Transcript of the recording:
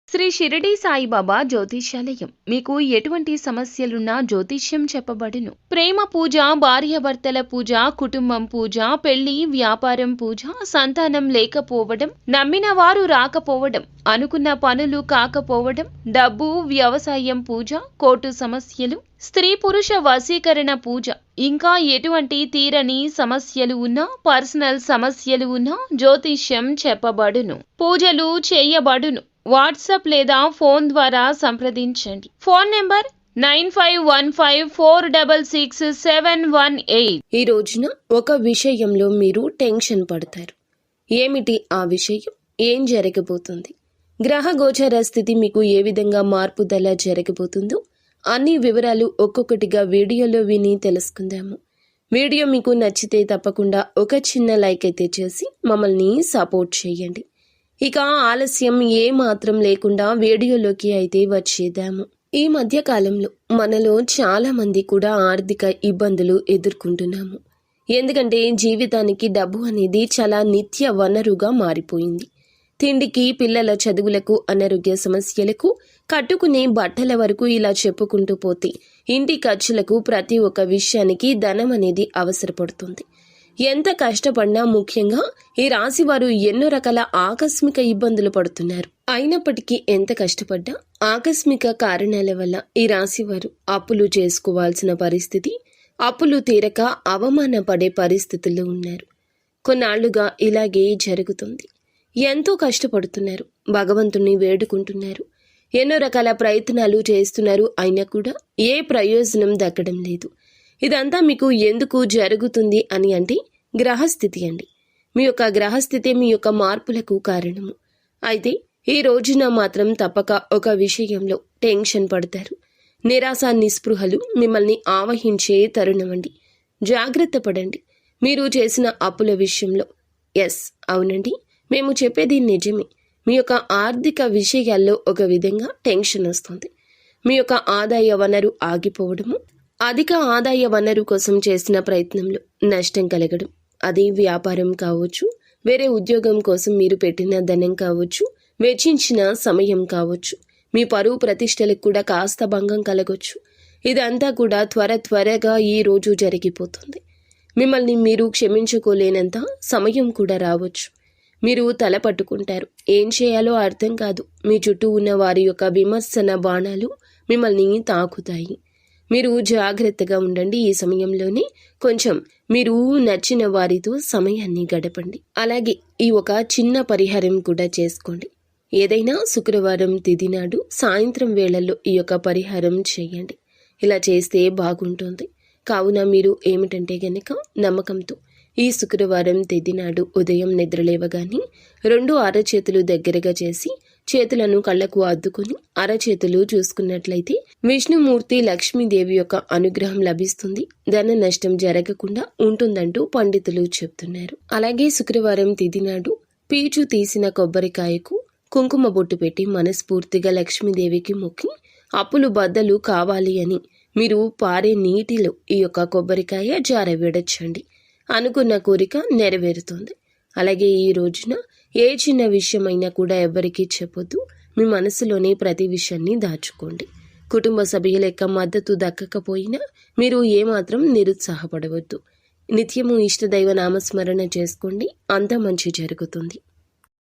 శ్రీ షిరిడి సాయిబాబా జ్యోతిష్యాలయం మీకు ఎటువంటి సమస్యలున్నా జ్యోతిష్యం చెప్పబడును. ప్రేమ పూజ, భార్యాభర్తల పూజ, కుటుంబం పూజ, పెళ్లి, వ్యాపారం పూజ, సంతానం లేకపోవడం, నమ్మిన వారు రాకపోవడం, అనుకున్న పనులు కాకపోవడం, డబ్బు, వ్యవసాయం పూజ, కోర్టు సమస్యలు, స్త్రీ పురుష వశీకరణ పూజ, ఇంకా ఎటువంటి తీరని సమస్యలు ఉన్నా, పర్సనల్ సమస్యలు ఉన్నా జ్యోతిష్యం చెప్పబడును. పూజలు చేయబడును. వాట్సాప్ లేదా ఫోన్ ద్వారా సంప్రదించండి. Phone number 9515466718. ఈ రోజున ఒక విషయంలో మీరు టెన్షన్ పడతారు. ఏమిటి ఆ విషయం? ఏం జరగబోతుంది? గ్రహ గోచర స్థితి మీకు ఏ విధంగా మార్పుదల జరగబోతుందో అన్ని వివరాలు ఒక్కొక్కటిగా వీడియోలో విని తెలుసుకుందాము. వీడియో మీకు నచ్చితే తప్పకుండా ఒక చిన్న లైక్ అయితే చేసి మమ్మల్ని సపోర్ట్ చేయండి. ఇక ఆలస్యం ఏ మాత్రం లేకుండా వీడియోలోకి అయితే వచ్చేద్దాము. ఈ మధ్య కాలంలో మనలో చాలా మంది కూడా ఆర్థిక ఇబ్బందులు ఎదుర్కొంటున్నాము. ఎందుకంటే జీవితానికి డబ్బు అనేది చాలా నిత్య వనరుగా మారిపోయింది. తిండికి, పిల్లల చదువులకు, అనారోగ్య సమస్యలకు, కట్టుకునే బట్టల వరకు ఇలా చెప్పుకుంటూ పోతే ఇంటి ఖర్చులకు ప్రతి ఒక్క విషయానికి ధనం అనేది అవసరపడుతుంది. ఎంత కష్టపడినా ముఖ్యంగా ఈ రాశివారు ఎన్నో రకాల ఆకస్మిక ఇబ్బందులు పడుతున్నారు. అయినప్పటికీ ఎంత కష్టపడ్డా ఆకస్మిక కారణాల వల్ల ఈ రాశివారు అప్పులు చేసుకోవాల్సిన పరిస్థితి, అప్పులు తీరక అవమానపడే పరిస్థితుల్లో ఉన్నారు. కొన్నాళ్లుగా ఇలాగే జరుగుతుంది. ఎంతో కష్టపడుతున్నారు, భగవంతుణ్ణి వేడుకుంటున్నారు, ఎన్నో రకాల ప్రయత్నాలు చేస్తున్నారు. అయినా కూడా ఏ ప్రయోజనం దక్కడం లేదు. ఇదంతా మీకు ఎందుకు జరుగుతుంది అని అంటే గ్రహస్థితి అండి. మీ యొక్క గ్రహస్థితి మీ యొక్క మార్పులకు కారణము. అయితే ఈ రోజున మాత్రం తప్పక ఒక విషయంలో టెన్షన్ పడతారు. నిరాశ, నిస్పృహలు మిమ్మల్ని ఆవహించే తరుణమండి. జాగ్రత్త పడండి. మీరు చేసిన అప్పుల విషయంలో అవునండి, మేము చెప్పేది నిజమే. మీ యొక్క ఆర్థిక విషయాల్లో ఒక విధంగా టెన్షన్ వస్తుంది. మీ యొక్క ఆదాయ వనరు ఆగిపోవడము, అధిక ఆదాయ వనరు కోసం చేసిన ప్రయత్నంలో నష్టం కలగడం, అది వ్యాపారం కావచ్చు, వేరే ఉద్యోగం కోసం మీరు పెట్టిన ధనం కావచ్చు, వెచ్చించిన సమయం కావచ్చు, మీ పరువు ప్రతిష్టలకు కూడా కాస్త భంగం కలగొచ్చు. ఇదంతా కూడా త్వరగా ఈ రోజు జరిగిపోతుంది. మిమ్మల్ని మీరు క్షమించుకోలేనంత సమయం కూడా రావచ్చు. మీరు తల పట్టుకుంటారు. ఏం చేయాలో అర్థం కాదు. మీ చుట్టూ ఉన్న వారి యొక్క విమర్శన బాణాలు మిమ్మల్ని తాకుతాయి. మీరు జాగ్రత్తగా ఉండండి. ఈ సమయంలోనే కొంచెం మీరు నచ్చిన వారితో సమయాన్ని గడపండి. అలాగే ఈ ఒక చిన్న పరిహారం కూడా చేసుకోండి. ఏదైనా శుక్రవారం తిథి నాడు సాయంత్రం వేళల్లో ఈ యొక్క పరిహారం చేయండి. ఇలా చేస్తే బాగుంటుంది. కావున మీరు ఏమిటంటే గనక నమ్మకంతో ఈ శుక్రవారం తిథి నాడు ఉదయం నిద్రలేవగానే 2 అరచేతులు దగ్గరగా చేసి చేతులను కళ్లకు అద్దుకుని అరచేతులు చూసుకున్నట్లయితే విష్ణుమూర్తి, లక్ష్మీదేవి యొక్క అనుగ్రహం లభిస్తుంది. ధన నష్టం జరగకుండా ఉంటుందంటూ పండితులు చెప్తున్నారు. అలాగే శుక్రవారం తిథి నాడు పీచు తీసిన కొబ్బరికాయకు కుంకుమ బొట్టు పెట్టి మనస్ఫూర్తిగా లక్ష్మీదేవికి మొక్కి అప్పులు బద్దలు కావాలి అని మీరు పారే నీటిలో ఈ యొక్క కొబ్బరికాయ జారవిడచ్చండి. అనుకున్న కోరిక నెరవేరుతుంది. అలాగే ఈ రోజున ఏ చిన్న విషయమైనా కూడా ఎవరికీ చెప్పొద్దు. మీ మనసులోనే ప్రతి విషయాన్ని దాచుకోండి. కుటుంబ సభ్యుల యొక్క మద్దతు దక్కకపోయినా మీరు ఏమాత్రం నిరుత్సాహపడవద్దు. నిత్యము ఇష్టదైవ నామస్మరణ చేసుకోండి. అంతా మంచి జరుగుతుంది.